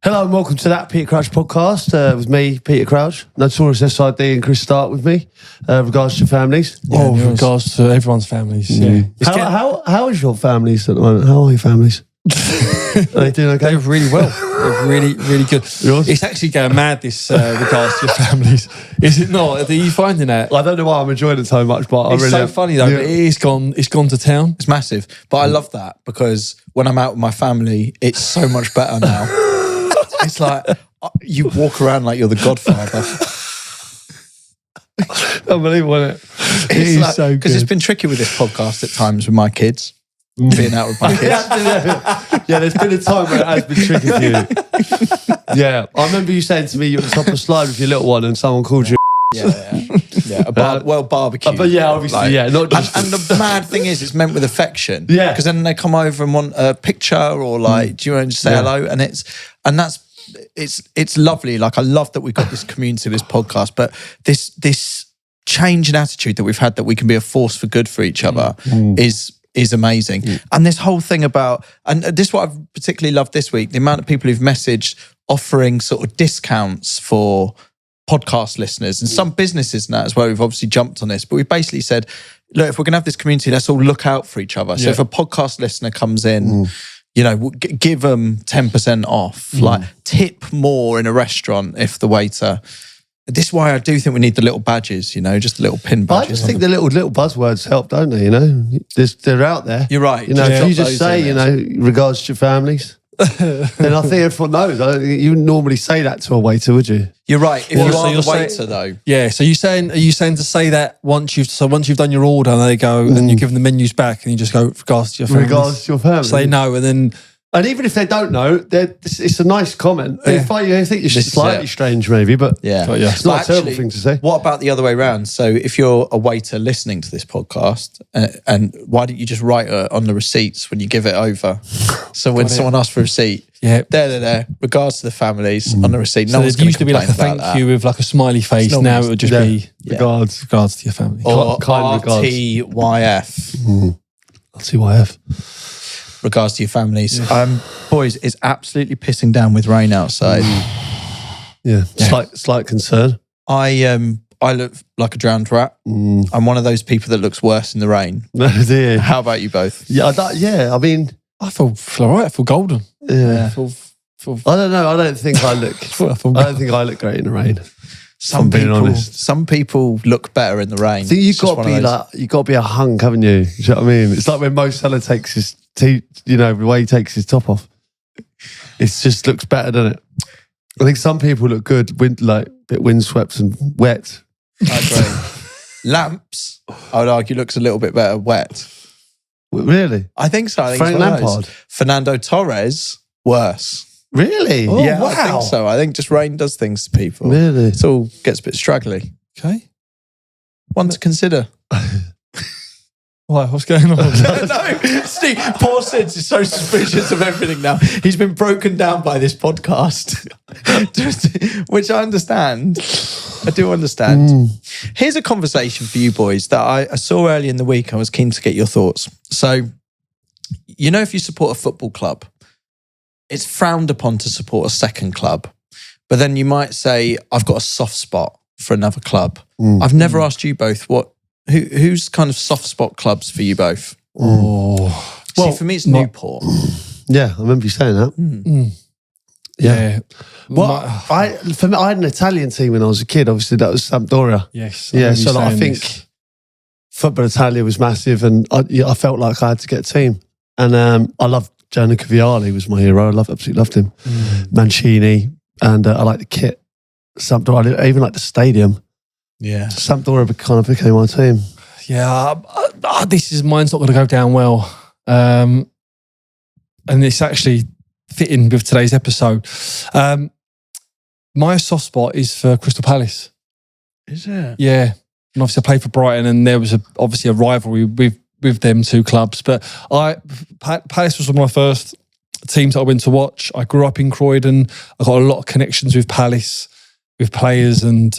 Hello and welcome to that Peter Crouch podcast with me, Peter Crouch, Notorious SID and Chris Stark with me. Regards to families. Yeah, with regards to everyone's families. Yeah. How is your families at the moment? How are your families? Are they doing okay? They're really well. They're really, really good. Yours? It's actually going mad, this regards to your families. Is it not? Are you finding that? I don't know why I'm enjoying it so much, but It's so funny though. But it's gone to town. It's massive. But I love that because when I'm out with my family, it's so much better now. It's like you walk around like you're the Godfather. Unbelievable, isn't it? It's like, so good. because it's been tricky with this podcast at times with my kids. Being out with my kids. Yeah, there's been a time where it has been tricky for you. Yeah, I remember you saying to me you're at the top of the slide with your little one and someone called you. Yeah. Barbecue. But yeah, obviously, not just. And the mad thing is, it's meant with affection. Yeah. Because then they come over and want a picture or like, do you want to say hello? And it's lovely. Like, I love that we've got this community, this podcast, but this change in attitude that we've had, that we can be a force for good for each other is amazing. And this whole thing about, and this is what I've particularly loved this week, the amount of people who've messaged offering sort of discounts for podcast listeners and some businesses and that as well. We've obviously jumped on this, but we basically said, look, if we're going to have this community, let's all look out for each other. So if a podcast listener comes in, you know, give them 10% off, like tip more in a restaurant if the waiter. This is why I do think we need the little badges, you know, just the little pin badges. I just think the little buzzwords help, don't they? You know, they're out there. You're right. You know, if you just say, you know, regards to your families, then I think everyone knows. I don't think you normally say that to a waiter, would you? You're right. If you are the waiter, though. Yeah. So are you saying to say that once you've done your order and they go and you give them the menus back and you just go regards to your family. Regards to your family. Say no and then. And even if they don't know, it's a nice comment. Yeah. I think you're slightly strange, maybe, but it's not a terrible thing to say. What about the other way around? So if you're a waiter listening to this podcast, and why don't you just write on the receipts when you give it over? So when someone asks for a receipt, there, regards to the families on the receipt. No one's there used to be like a thank you with like a smiley face. Now it would just be regards to your family. Or kind regards. RTYF. RTYF. Regards to your families. Boys, it's absolutely pissing down with rain outside. Slight concern. I look like a drowned rat. I'm one of those people that looks worse in the rain. Dear. How about you both? I mean, I feel all right. I feel golden. Yeah. I feel I don't know. I don't think I look. I don't think I look great in the rain. Some being people, honest. some people look better in the rain. I think you've got to be a hunk, haven't you? Do you know what I mean? It's like when Mo Salah takes his, the way he takes his top off. It just looks better, doesn't it? I think some people look good, a bit windswept and wet. I agree. Lamps, I would argue, looks a little bit better wet. Really? I think so. I think Frank it's one of Lampard? those. Fernando Torres, worse. Really? Oh, yeah, wow. I think so. I think just rain does things to people. Really? It all gets a bit straggly. Okay. One to consider. What's going on? No, Steve, poor Sids is so suspicious of everything now. He's been broken down by this podcast, which I understand. I do understand. Here's a conversation for you boys that I saw early in the week. I was keen to get your thoughts. So, you know, if you support a football club, it's frowned upon to support a second club. But then you might say, I've got a soft spot for another club. I've never asked you both who's kind of soft spot clubs for you both? See, for me, it's Newport. Yeah, I remember you saying that. Yeah. Well, I had an Italian team when I was a kid. Obviously, that was Sampdoria. Yes. Yeah, so I think Football Italia was massive, and I felt like I had to get a team. And I loved Gianluca Vialli, was my hero. I absolutely loved him. Mancini, and I liked the kit. Sampdoria, I even liked the stadium. Yeah. Sampdoria kind of became my team. Yeah. Mine's not going to go down well. And it's actually fitting with today's episode. My soft spot is for Crystal Palace. Is it? Yeah. And obviously I played for Brighton and there was obviously a rivalry with them two clubs. But Palace was one of my first teams that I went to watch. I grew up in Croydon. I got a lot of connections with Palace, with players and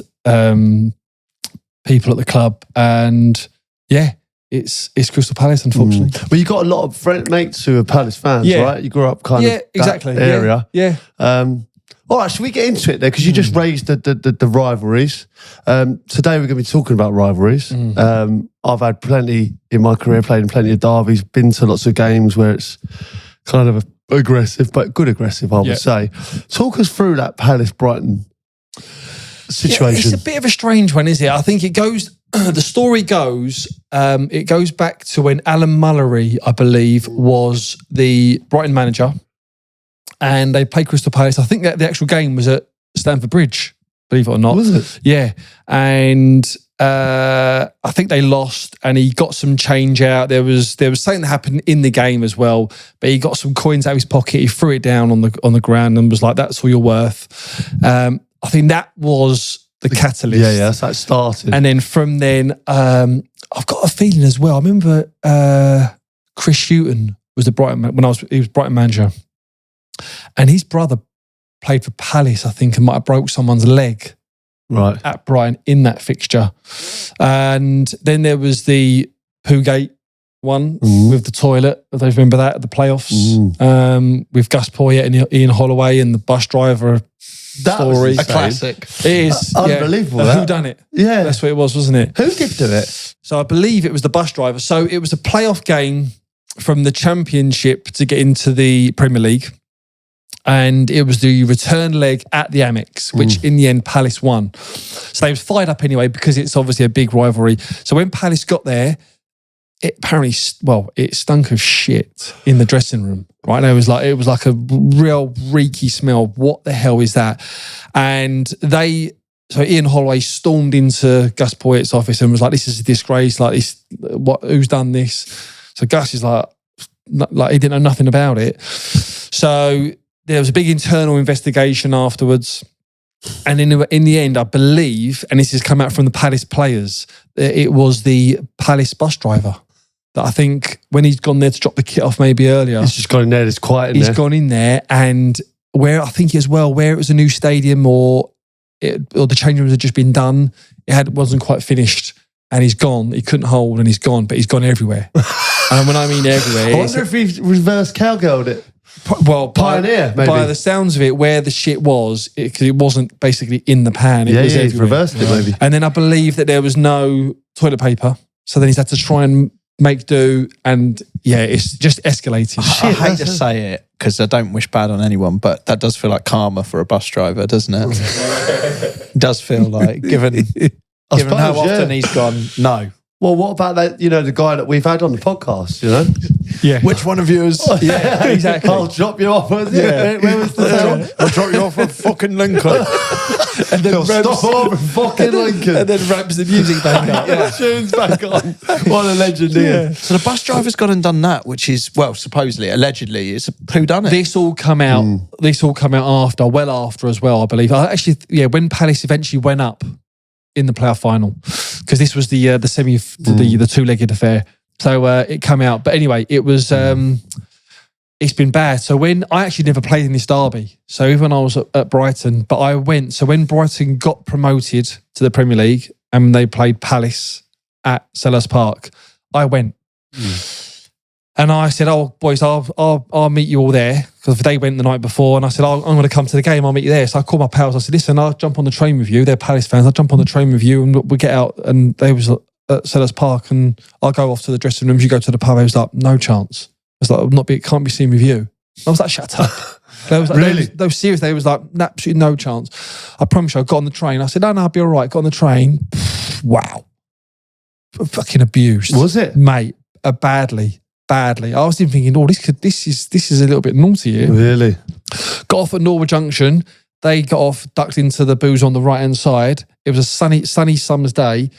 people at the club. And yeah, it's Crystal Palace, unfortunately. But you got a lot of mates who are Palace fans, right? You grew up kind of exactly. that area. Yeah. All right, should we get into it there? Because you just raised the rivalries. Today we're going to be talking about rivalries. I've had plenty in my career, played in plenty of derbies, been to lots of games where it's kind of aggressive, but good aggressive, I would say. Talk us through that Palace-Brighton situation. Yeah, it's a bit of a strange one, isn't it? I think it goes... the story goes, it goes back to when Alan Mullery, I believe, was the Brighton manager. And they played Crystal Palace. I think that the actual game was at Stamford Bridge, believe it or not. Was it? Yeah. And I think they lost and he got some change out. There was something that happened in the game as well, but he got some coins out of his pocket. He threw it down on the ground and was like, that's all you're worth. I think that was the catalyst. Yeah, that's how it started. And then from then, I've got a feeling as well. I remember Chris Hughton was the Brighton he was Brighton manager. And his brother played for Palace, I think, and might have broke someone's leg at Brighton in that fixture. And then there was the Poogate one with the toilet. I don't remember that at the playoffs with Gus Poyet and Ian Holloway and the bus driver story. A classic. It is. Unbelievable. Who done it? Yeah. That's what it was, wasn't it? Who did do it? So I believe it was the bus driver. So it was a playoff game from the Championship to get into the Premier League. And it was the return leg at the Amex, which in the end Palace won. So they was fired up anyway because it's obviously a big rivalry. So when Palace got there, it apparently, it stunk of shit in the dressing room. Right, it was like a real reeky smell. What the hell is that? And so Ian Holloway stormed into Gus Poyet's office and was like, "This is a disgrace. Like this, who's done this?" So Gus is like he didn't know nothing about it. So there was a big internal investigation afterwards. And in the end, I believe, and this has come out from the Palace players, it was the Palace bus driver that I think when he's gone there to drop the kit off maybe earlier. He's just gone in there, it's quiet in there. He's gone in there and where it was a new stadium or the change rooms had just been done, it wasn't quite finished. And he's gone. He couldn't hold and he's gone, but he's gone everywhere. And when I mean everywhere... I wonder if he reverse cowgirled it. Well, Pioneer, maybe. By the sounds of it, where the shit was, because it wasn't basically in the pan. It was he's reversed it, maybe. And then I believe that there was no toilet paper. So then he's had to try and make do. And it's just escalated. I hate to say it, because I don't wish bad on anyone, but that does feel like karma for a bus driver, doesn't it? It does feel like, given how often he's gone, no. Well, what about that, the guy that we've had on the podcast, Yeah. Which one of you is... Yeah, exactly. I'll drop you off. Where was the town? I'll drop you off at fucking Lincoln. And then stop over fucking Lincoln. And then ramps the music back up. The tune's back on. What a legend he is. So the bus driver's gone and done that, which is, supposedly, allegedly, it's a whodunit. This all come out well after as well, I believe. When Palace eventually went up in the playoff final, because this was the semi, the two-legged affair. So it came out. But anyway, it was, it's been bad. So when I actually never played in this derby. So even when I was at Brighton, but I went. So when Brighton got promoted to the Premier League and they played Palace at Selhurst Park, I went. And I said, "Oh, boys, I'll meet you all there." Because they went the night before. And I said, I'm going to come to the game. I'll meet you there. So I called my pals. I said, "Listen, I'll jump on the train with you." They're Palace fans. I'll jump on the train with you and we'll get out. And they was at Selhurst Park and I'll go off to the dressing rooms. You go to the pub. I was like, "No chance." I was like, can't be seen with you. I was like, "Shut up." They was like, really? They were serious. They was like, absolutely no chance. I promise you, I got on the train. I said, no, I'll be all right. Got on the train. Wow. Fucking abused. Was it? Mate, badly. I was even thinking, this is a little bit naughty here. Really? Got off at Norwood Junction. They got off, ducked into the booze on the right-hand side. It was a sunny summer's day.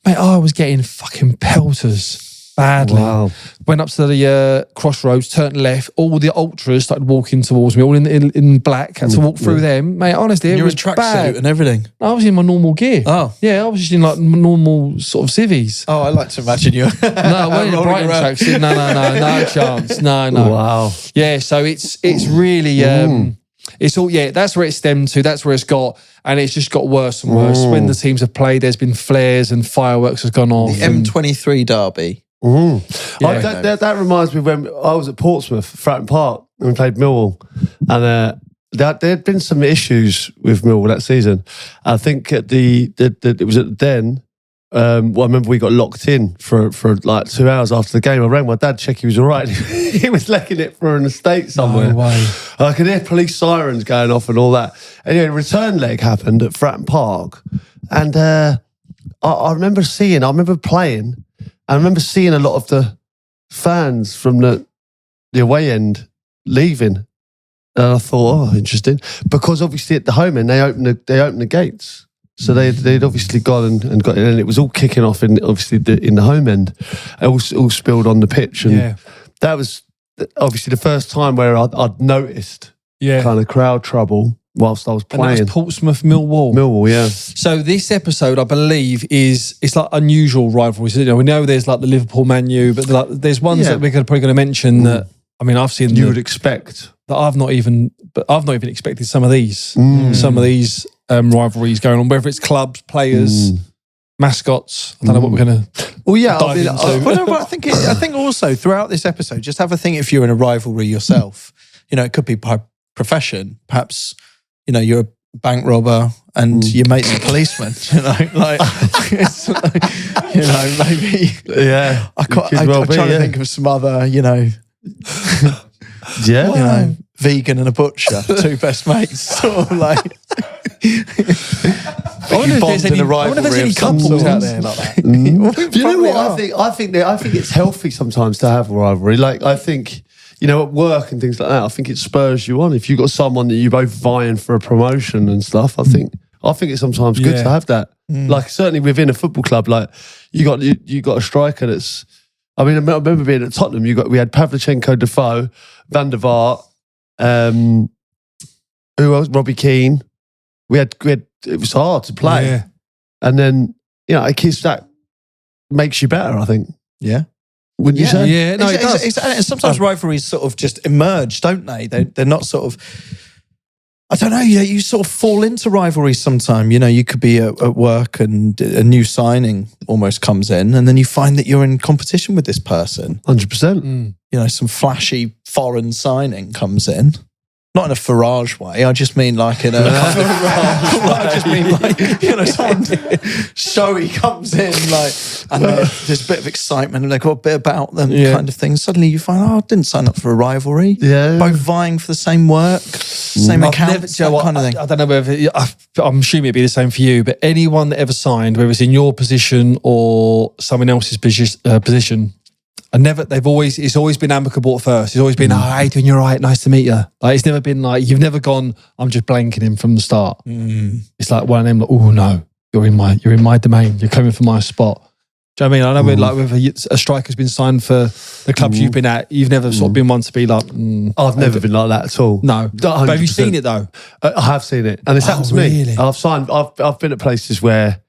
Mate, I was getting fucking pelters. Badly. Wow. Went up to the crossroads, turned left. All the ultras started walking towards me, all in black. Had to walk through them. Mate, honestly, it was tracksuit bad. and everything. I was in my normal gear. Oh. Yeah, I was just in like normal sort of civvies. Oh, I like to imagine you. No, I wasn't in a Brighton tracksuit. No chance. No. Wow. Yeah, so it's really... It's all, that's where it stemmed to. That's where it's got, and it's just got worse and worse. When the teams have played, there's been flares and fireworks has gone off. The M23 derby. That reminds me of when I was at Portsmouth, Fratton Park, and we played Millwall. And there had been some issues with Millwall that season. I think at it was at the Den. I remember we got locked in for like 2 hours after the game. I rang my dad, check he was all right. He was legging it for an estate somewhere. No way. I could hear police sirens going off and all that. Anyway, return leg happened at Fratton Park, and I remember playing. I remember seeing a lot of the fans from the away end leaving. And I thought, interesting. Because obviously at the home end, they opened the gates. So they'd obviously gone and got in, and it was all kicking off in the home end. It all spilled on the pitch. And that was obviously the first time where I'd noticed kind of crowd trouble whilst I was playing. And that was Portsmouth Millwall. Millwall, yeah. So this episode, I believe, it's like unusual rivalries. You know, we know there's like the Liverpool Man U, but there's ones that we're probably going to mention that, I mean, I've seen. You would expect. That I've not even expected some of these rivalries going on, whether it's clubs, players, mascots. I don't know what we're going to. Well, yeah, dive into. I think also throughout this episode, just have a think if you're in a rivalry yourself. You know, it could be by profession. Perhaps, you know, you're a bank robber and your mate's a policeman. You know, like, you know, maybe. Yeah, I'm trying to think of some other, you know. Yeah, you know, vegan and a butcher, two best mates, sort of like. I wonder if there's any couples out there like that. Do you know what I think it's healthy sometimes to have a rivalry. Like, I think, you know, at work and things like that, I think it spurs you on. If you've got someone that you're both vying for a promotion and stuff, I think it's sometimes good to have that. Like, certainly within a football club, like you got a striker that's. I mean, I remember being at Tottenham. We had Pavlyuchenko, Defoe, Van der Vaart, who else? Robbie Keane. We had. It was hard to play, and then a kiss that makes you better. I think. Yeah. Wouldn't you say? Yeah. No, it does. And sometimes rivalries sort of just emerge, don't they? They're not sort of. I don't know. You sort of fall into rivalries sometime. You know, you could be at work and a new signing almost comes in, and then you find that you're in competition with this person. 100%. You know, some flashy foreign signing comes in. Not in a Farage way. I just mean like in a. I just mean like, you know, someone showy comes in like, and there's a bit of excitement and they've got a bit about them, kind of thing. Suddenly you find, I didn't sign up for a rivalry. Yeah, both vying for the same work, same accounts, that kind of thing. I don't know whether I'm assuming it'd be the same for you, but anyone that ever signed, whether it's in your position or someone else's position. It's always been amicable at first. It's always been, hey, doing you all right? Nice to meet you. Like, it's never been like, you've never gone, I'm just blanking him from the start. It's like one of them, like, oh no, you're in my domain. You're coming for my spot. Do you know what I mean? I know like whether a striker's been signed for the clubs you've been at, you've never sort of been one to be like, I've never been like that at all. No. 100%. But have you seen it though? I have seen it. And it's happened to me. I've been at places where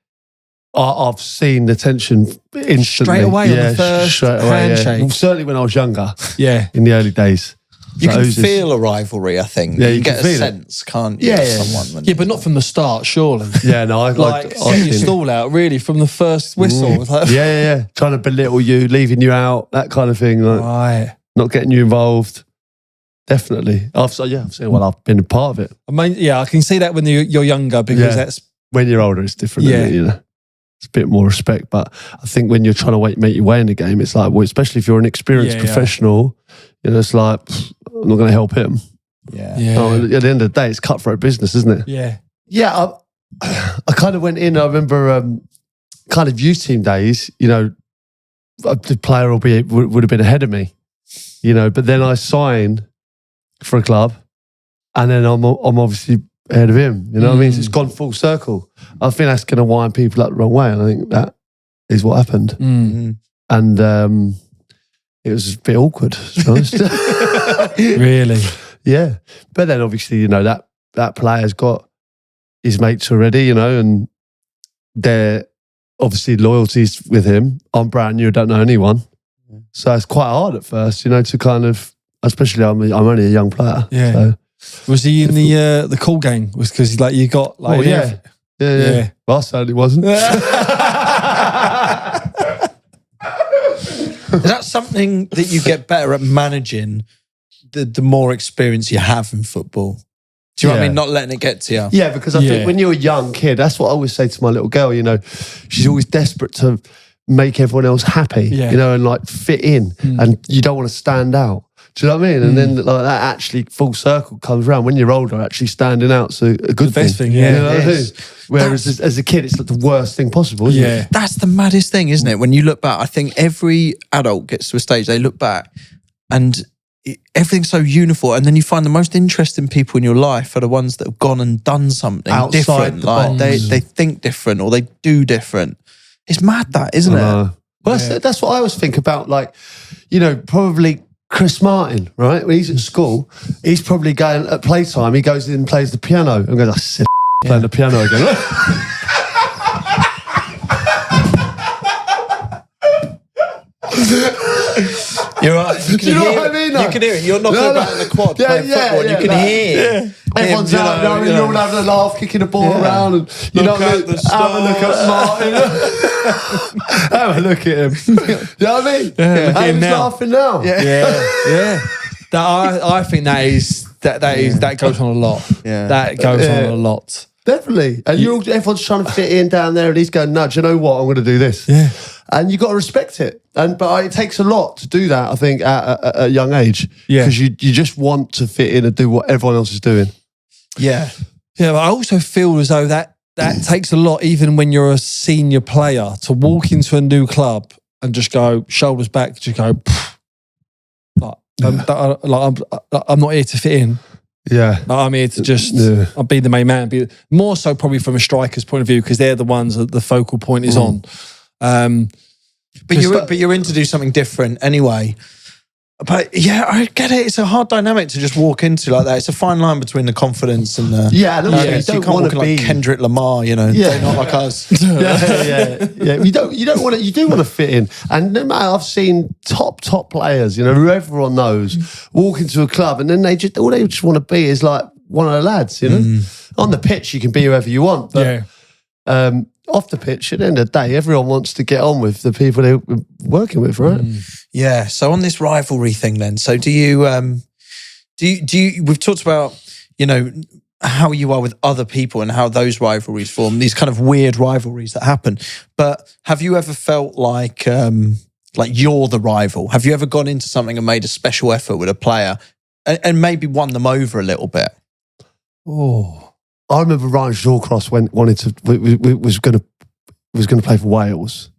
I've seen the tension instantly. Straight away on the first handshake. Yeah. Well, certainly when I was younger. Yeah. In the early days. You can feel a rivalry, I think. Yeah, you get a sense, can't you? Someone. Yeah, but not from the start, surely. Yeah, no, I've your stall out, really, from the first whistle. Like, yeah. Trying to belittle you, leaving you out, that kind of thing. Like, right. Not getting you involved. Definitely. I've seen I've been a part of it. I mean, I can see that when you're younger, because that's... When you're older, it's different, isn't it, you know? It's a bit more respect, but I think when you're trying to make your way in the game, it's like, well, especially if you're an experienced professional, you know, it's like, I'm not going to help him. Yeah. At the end of the day, it's cutthroat business, isn't it? Yeah. Yeah. I kind of went in, I remember kind of youth team days, you know, the player would have been ahead of me, you know, but then I signed for a club and then I'm obviously ahead of him, you know what I mean? So it's gone full circle. I think that's going to wind people up the wrong way, and I think that is what happened. And it was a bit awkward, to be honest. Really? Yeah. But then obviously, you know, that player's got his mates already, you know, and they're obviously loyalties with him. I'm brand new, I don't know anyone. So it's quite hard at first, you know, to kind of, especially I'm only a young player. Yeah. So. Was he in the cool gang? Was because like you got like yeah. Well, I certainly wasn't. Is that something that you get better at managing the more experience you have in football? Do you know what I mean? Not letting it get to you. Yeah, because I think when you're a young kid, that's what I always say to my little girl, you know, she's always desperate to make everyone else happy, you know, and like fit in, and you don't want to stand out. Do you know what I mean? And then like that actually full circle comes around when you're older, actually standing out. So a good the best thing, You know what I mean? Whereas as a kid, it's like the worst thing possible, isn't it? That's the maddest thing, isn't it? When you look back, I think every adult gets to a stage, they look back and everything's so uniform, and then you find the most interesting people in your life are the ones that have gone and done something outside different. The like box. they think different or they do different. It's mad, that, isn't it? Well, that's what I always think about, like, you know, probably Chris Martin, right? When he's at school, he's probably going at playtime, he goes in and plays the piano and goes, I said playing the piano again. You're right. You know what I mean? You can hear it. You're knocking about in the quad playing football, and you can hear. Everyone's out there, you're all having a laugh, kicking the ball around, and you know, have a look at Martin. Have a look at him. You know what I mean? Yeah, He's laughing now. Yeah. I think that goes on a lot. Yeah. That goes on a lot. Definitely. And everyone's trying to fit in down there, and he's going, no, do you know what? I'm going to do this. Yeah. And you've got to respect it. But it takes a lot to do that, I think, at a young age. Yeah. Because you just want to fit in and do what everyone else is doing. Yeah. Yeah, but I also feel as though that takes a lot, even when you're a senior player, to walk into a new club and just go shoulders back, just go, I'm not here to fit in. Yeah. I'm here to just I'll be the main man. More so probably from a striker's point of view, because they're the ones that the focal point is on. But you're in to do something different anyway. But yeah, I get it. It's a hard dynamic to just walk into like that. It's a fine line between the confidence and the... Yeah, and also you don't can't want walk to in be like Kendrick Lamar, you know. Yeah. They're not like us. Yeah. You don't want to. You do want to fit in. And no matter, I've seen top players, you know, who everyone knows, walk into a club, and then all they just want to be is like one of the lads, you know. On the pitch, you can be whoever you want, but off the pitch, at the end of the day, everyone wants to get on with the people they're working with, right? Yeah. So on this rivalry thing, then, so do you? We've talked about, you know, how you are with other people and how those rivalries form, these kind of weird rivalries that happen. But have you ever felt like you're the rival? Have you ever gone into something and made a special effort with a player and maybe won them over a little bit? Oh. I remember Ryan Shawcross was going to play for Wales,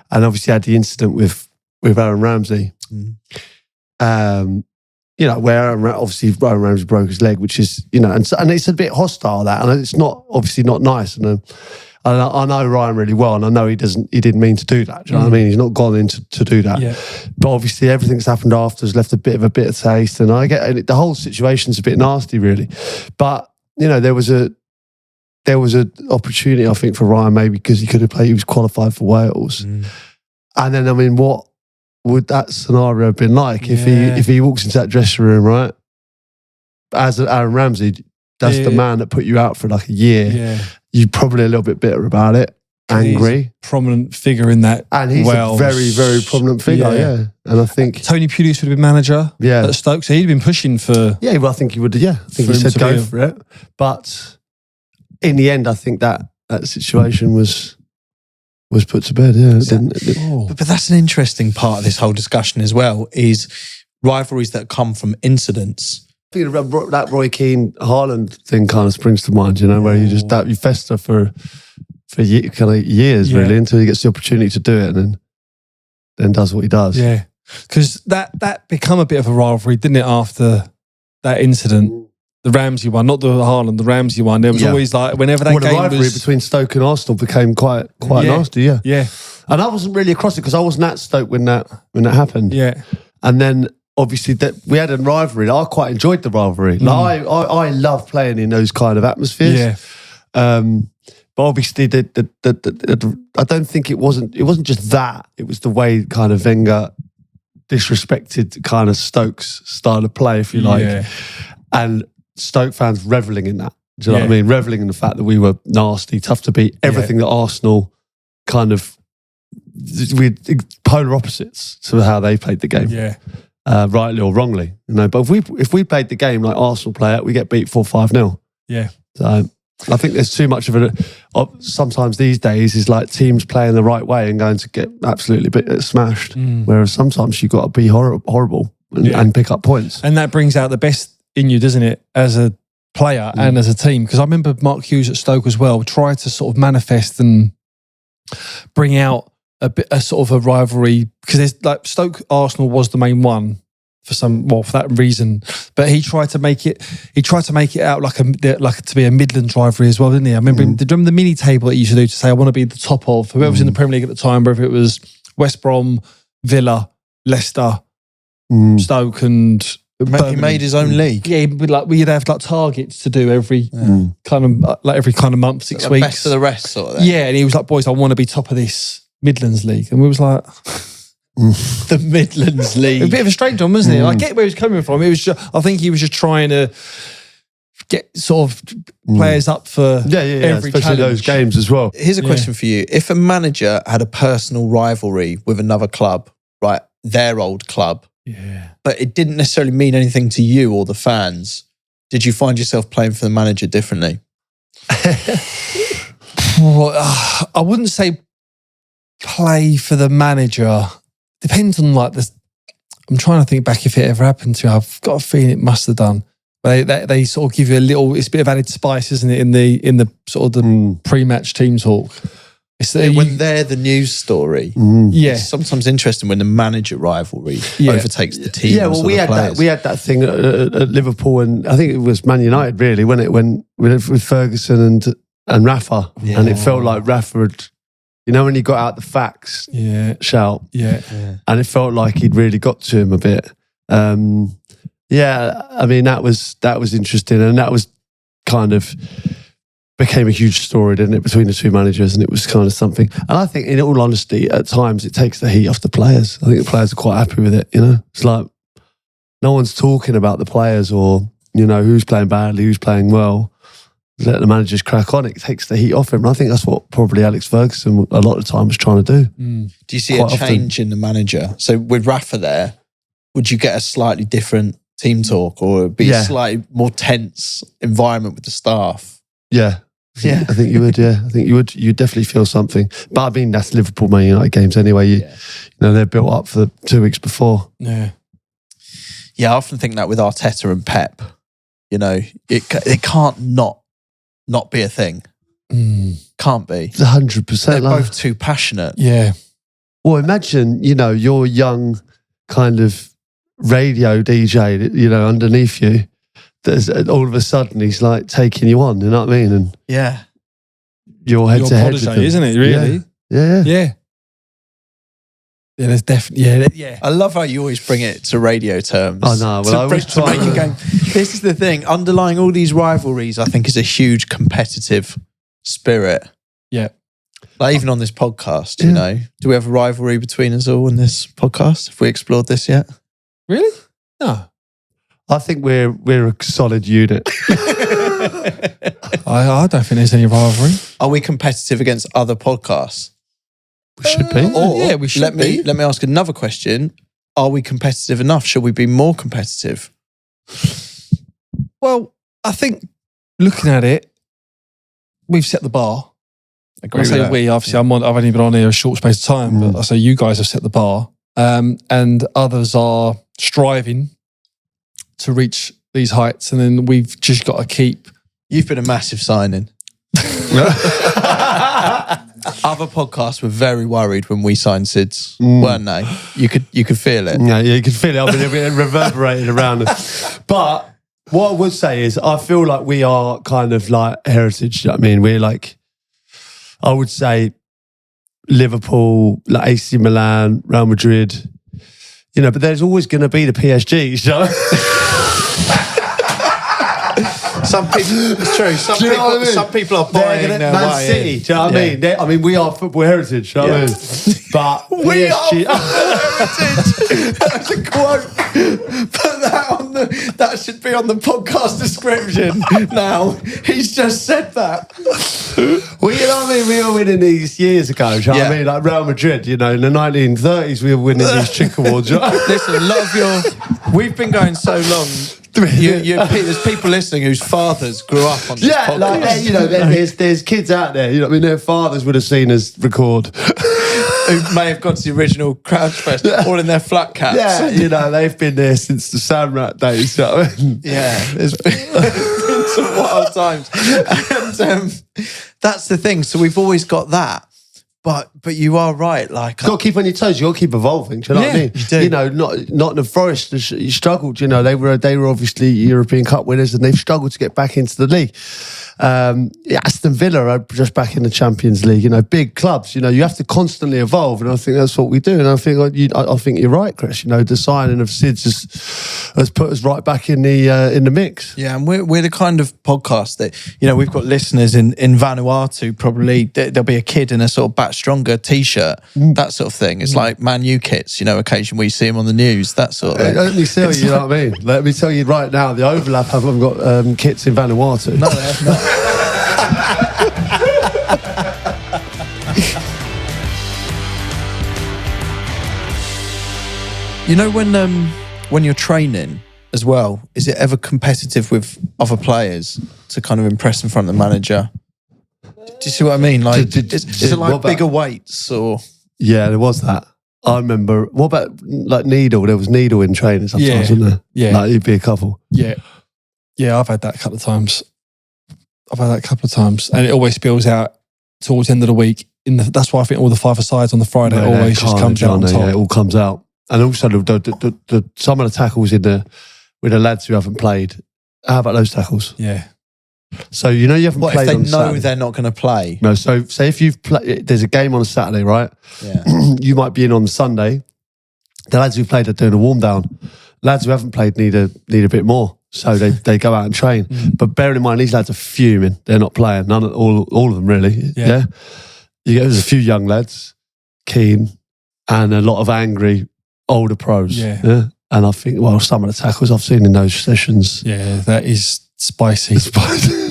and obviously had the incident with Aaron Ramsey. You know, where Aaron Ramsey broke his leg, which is, you know, and it's a bit hostile, that, and it's not nice. And I know Ryan really well, and I know he didn't mean to do that. Do you know what I mean? He's not gone in to do that. Yeah. But obviously everything that's happened after has left a bit of a bitter taste, and the whole situation's a bit nasty, really. But you know, there was an opportunity, I think, for Ryan, maybe because he was qualified for Wales. And then, I mean, what would that scenario have been like if he walks into that dressing room, right? As Aaron Ramsey, that's the man that put you out for like a year. Yeah. You're probably a little bit bitter about it, angry. He's a prominent figure in that. And he's a very, very prominent figure, yeah. And I think Tony Pulis would have been manager at Stoke, so he'd been pushing for... Yeah, well, I think he would, I think he said go for it. But in the end, I think that situation was put to bed, But that's an interesting part of this whole discussion as well, is rivalries that come from incidents. I think that Roy Keane Haaland thing kind of springs to mind, you know, where you fester for years, really, until he gets the opportunity to do it, and then does what he does. Yeah, because that become a bit of a rivalry, didn't it, after that incident? The Ramsey one, not the Haaland, the Ramsey one. There was always like, whenever that game the rivalry between Stoke and Arsenal became quite nasty, Yeah. And I wasn't really across it because I wasn't at Stoke when that happened. Yeah. And then obviously that we had a rivalry. I quite enjoyed the rivalry. Like I love playing in those kind of atmospheres. Yeah. But obviously I don't think it wasn't just that. It was the way kind of Wenger disrespected kind of Stoke's style of play, if you like. Yeah. And Stoke fans revelling in that. Do you know what I mean? Revelling in the fact that we were nasty, tough to beat, everything that Arsenal kind of, we're polar opposites to how they played the game. Yeah. Rightly or wrongly. You know, but if we played the game like Arsenal play it, we get beat 4-5-0. Yeah. So I think there's too much of it. Sometimes these days is like teams playing the right way and going to get absolutely smashed. Whereas sometimes you've got to be horrible and pick up points. And that brings out the best in you, doesn't it? As a player and as a team. Because I remember Mark Hughes at Stoke as well tried to sort of manifest and bring out a sort of a rivalry, because there's like Stoke Arsenal was the main one for that reason, but he tried to make it out like to be a Midlands rivalry as well, didn't he? I remember the mini table that he used to do to say I want to be the top of whoever was in the Premier League at the time, whether it was West Brom, Villa, Leicester, Stoke, and he made his own league. Yeah, we'd have like targets to do every kind of month, 6 weeks. Best of the rest, sort of thing. Yeah, and he was like, boys, I want to be top of this Midlands League. And we was like... the Midlands League. A bit of a strange one, wasn't it? I get where he was coming from. It was I think he was just trying to get sort of players up for every especially challenge. those games as well. Here's a question for you. If a manager had a personal rivalry with another club, right, their old club, but it didn't necessarily mean anything to you or the fans, did you find yourself playing for the manager differently? I wouldn't say play for the manager. Depends on like this. I'm trying to think back if it ever happened to me. I've got a feeling it must have done. They sort of give you a little. It's a bit of added spice, isn't it? In the sort of the pre-match team talk. It's when they're the news story. It's sometimes interesting when the manager rivalry overtakes the team. Yeah, well, we had that thing at Liverpool, and I think it was Man United really, when with Ferguson and Rafa, and it felt like Rafa had. You know, when he got out the facts shout. And it felt like he'd really got to him a bit. I mean, that was interesting. And that was kind of became a huge story, didn't it, between the two managers, and it was kind of something. And I think, in all honesty, at times it takes the heat off the players. I think the players are quite happy with it, you know? It's like no one's talking about the players or, you know, who's playing badly, who's playing well. Let the managers crack on. It takes the heat off him. And I think that's what probably Alex Ferguson a lot of the time was trying to do. Do you see a change in the manager? So with Rafa there, would you get a slightly different team talk or be a slightly more tense environment with the staff? Yeah. I think you would, I think you would. You'd definitely feel something. But I mean, that's Liverpool Man United games anyway. You know, they're built up for 2 weeks before. Yeah, I often think that with Arteta and Pep, you know, it can't not be a thing. Can't be. It's 100%. They're both too passionate. Yeah. Well, imagine, you know, your young kind of radio DJ, you know, underneath you. There's all of a sudden he's like taking you on, you know what I mean? And you're head to head with him, isn't it? Really? Yeah. Yeah, there's definitely I love how you always bring it to radio terms. I know. Well, I always try to make it go. This is the thing. Underlying all these rivalries, I think, is a huge competitive spirit. Yeah. Like even on this podcast, you know, do we have a rivalry between us all in this podcast? Have we explored this yet? Really? No. I think we're a solid unit. I don't think there's any rivalry. Are we competitive against other podcasts? We should be. Or we should be. Let me ask another question. Are we competitive enough? Should we be more competitive? Well, I think looking at it, we've set the bar. Agree I say with that. we, obviously, I've only been on here a short space of time, but I say you guys have set the bar. And others are striving to reach these heights, and then we've just got to keep. You've been a massive signing. Other podcasts were very worried when we signed Sids, weren't they? You could feel it. Yeah, you could feel it. I mean, it reverberated around us. But what I would say is, I feel like we are kind of like heritage. You know what I mean? We're like, I would say, Liverpool, like AC Milan, Real Madrid. You know, but there's always going to be the PSGs, you know? Some people, it's true. Some people are buying their Man way City, in. do you know what I mean? We are football heritage, do you know what I mean? But We are PSG heritage. That's a quote. Put that should be on the podcast description. Now he's just said that. Well, you know what I mean? We were winning these years ago, do you know what I mean? Like Real Madrid, you know, in the 1930s, we were winning these chick awards. Listen, a lot of we've been going so long. There's people listening whose fathers grew up on this podcast. Like, you know, there's kids out there, you know what I mean, their fathers would have seen us record. Who may have gone to the original Crouch Fest, all in their flat caps. Yeah, you know, they've been there since the Samrat days. You know what I mean? Yeah, there's been some wild times. And that's the thing. So we've always got that. But you are right. Like, You've got to keep on your toes. You've got to keep evolving. Do you know what I mean? You do. You know, Nottingham Forest, you struggled. You know, they were obviously European Cup winners, and they've struggled to get back into the league. Aston Villa are just back in the Champions League. You know, big clubs. You know, you have to constantly evolve, and I think that's what we do. And I think you're right, Chris. You know, the signing of Sids has put us right back in the mix. Yeah, and we're the kind of podcast that, you know, we've got listeners in Vanuatu. Probably there'll be a kid in a sort of Bat Stronger t-shirt, that sort of thing. It's like Man U kits. You know, occasionally we see them on the news. That sort of thing. Let me tell you, you know what I mean. Let me tell you right now, the overlap haven't got kits in Vanuatu. No, they have not. You know, when you're training as well, is it ever competitive with other players to kind of impress in front of the manager? Do you see what I mean? Like, is it like bigger weights or? Yeah, there was that. I remember. What about like needle? There was needle in training sometimes, wasn't there? Yeah, like you'd be a couple. Yeah, I've had that a couple of times. And it always spills out towards the end of the week. That's why I think all the five-a-sides on the Friday always just comes out on top. Yeah, it all comes out. And also the some of the tackles with the lads who haven't played. How about those tackles? Yeah. So you know you haven't played on if they know Saturday. they're not going to play? No. So say if you've played, there's a game on a Saturday, right? Yeah. You might be in on Sunday. The lads who played are doing a warm down. Lads who haven't played need a bit more. So they go out and train. But bearing in mind, these lads are fuming. They're not playing. All of them really. Yeah. There's a few young lads, Keane, and a lot of angry older pros. Yeah. And I think, well, some of the tackles I've seen in those sessions. Yeah, that is spicy.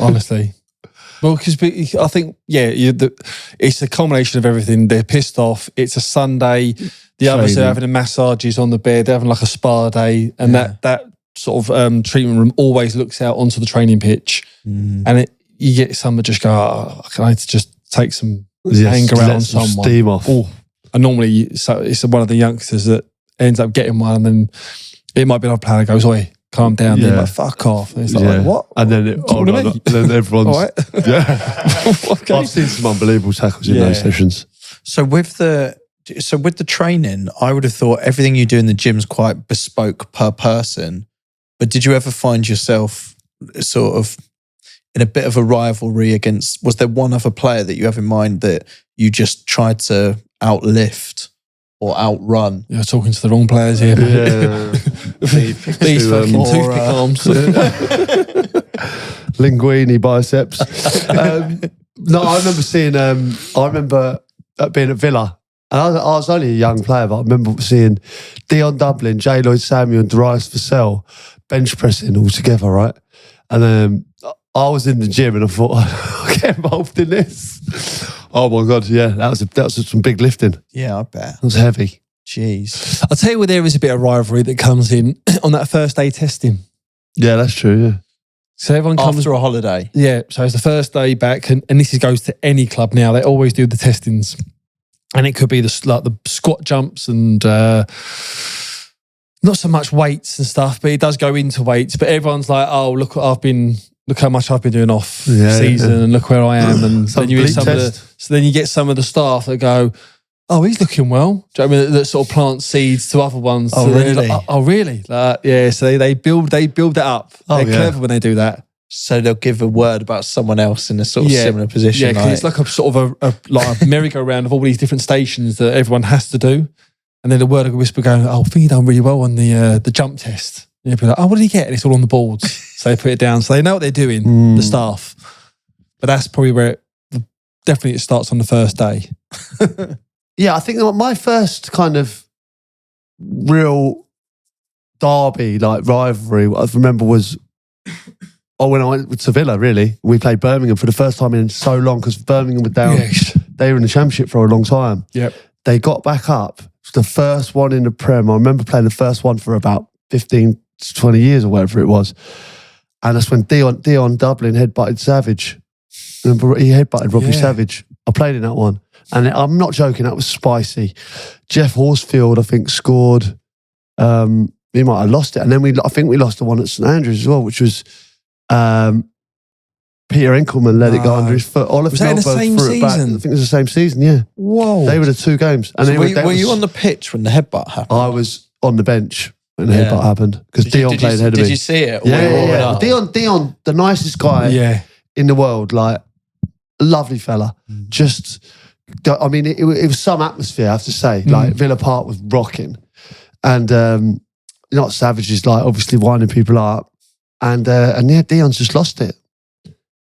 Honestly. Well, because I think, it's a combination of everything. They're pissed off. It's a Sunday. The others are having a massages on the bed. They're having like a spa day. And that sort of treatment room always looks out onto the training pitch. And you get some that just go, can I just take some anger out on someone? Steam off. Oh. And normally it's one of the youngsters that ends up getting one, and then it might be another player that goes, oi, calm down. Then like, fuck off. And it's like, what? And then then everyone's... All right. Okay. I've seen some unbelievable tackles in those sessions. So with the training, I would have thought everything you do in the gym's quite bespoke per person. But did you ever find yourself sort of in a bit of a rivalry against... Was there one other player that you have in mind that you just tried to outlift or outrun? You're talking to the wrong players here. Yeah. These fucking toothpick arms. Linguini biceps. No, I remember seeing... I remember being at Villa. And I was only a young player, but I remember seeing Dion Dublin, J. Lloyd Samuel and Darius Vassell bench pressing all together, right? And I was in the gym and I thought, I'll get involved in this. Oh my God, yeah, that was some big lifting. Yeah, I bet. It was heavy. Jeez. I'll tell you where there is a bit of rivalry that comes in on that first day testing. Yeah, that's true, yeah. So everyone comes... After a holiday. Yeah, so it's the first day back, and this goes to any club now. They always do the testings. And it could be the squat jumps and not so much weights and stuff, but it does go into weights. But everyone's like, oh, look how much I've been doing off season and look where I am. And then you get some of the staff that go, oh, he's looking well. Do you know what I mean? That sort of plant seeds to other ones. Oh, so really? Like, oh, really? Like, yeah, so they build it up. They're clever when they do that. So they'll give a word about someone else in a sort of similar position. Yeah, because it's like a sort of a merry-go-round of all these different stations that everyone has to do. And then the word will whisper going, oh, I think you done really well on the jump test. And you'll be like, oh, what did he get? And it's all on the boards. So they put it down. So they know what they're doing, the staff. But that's probably where it starts on the first day. Yeah, I think my first kind of real derby, like rivalry, what I remember was... when I went to Villa, really. We played Birmingham for the first time in so long because Birmingham were down. Yes. They were in the Championship for a long time. Yep. They got back up. It was the first one in the Prem. I remember playing the first one for about 15, 20 years or whatever it was. And that's when Dion Dublin headbutted Savage. Remember, he headbutted Robbie Savage. I played in that one. And I'm not joking, that was spicy. Jeff Horsfield, I think, scored. He might have lost it. And then I think we lost the one at St Andrews as well, which was Peter Enkelman let it go under his foot. Oliver Was that in the same threw it back. I season? think it was the same season, yeah. Whoa. They were the 2 games. And So then were you on the pitch when the headbutt happened? I was on the bench when the headbutt happened because Dion played ahead of me. Did you see it? Yeah. Dion, the nicest guy in the world, like, lovely fella. Just, I mean, it was some atmosphere, I have to say. Like, Villa Park was rocking. And, not Savage's, like, obviously winding people up. And Dion's just lost it.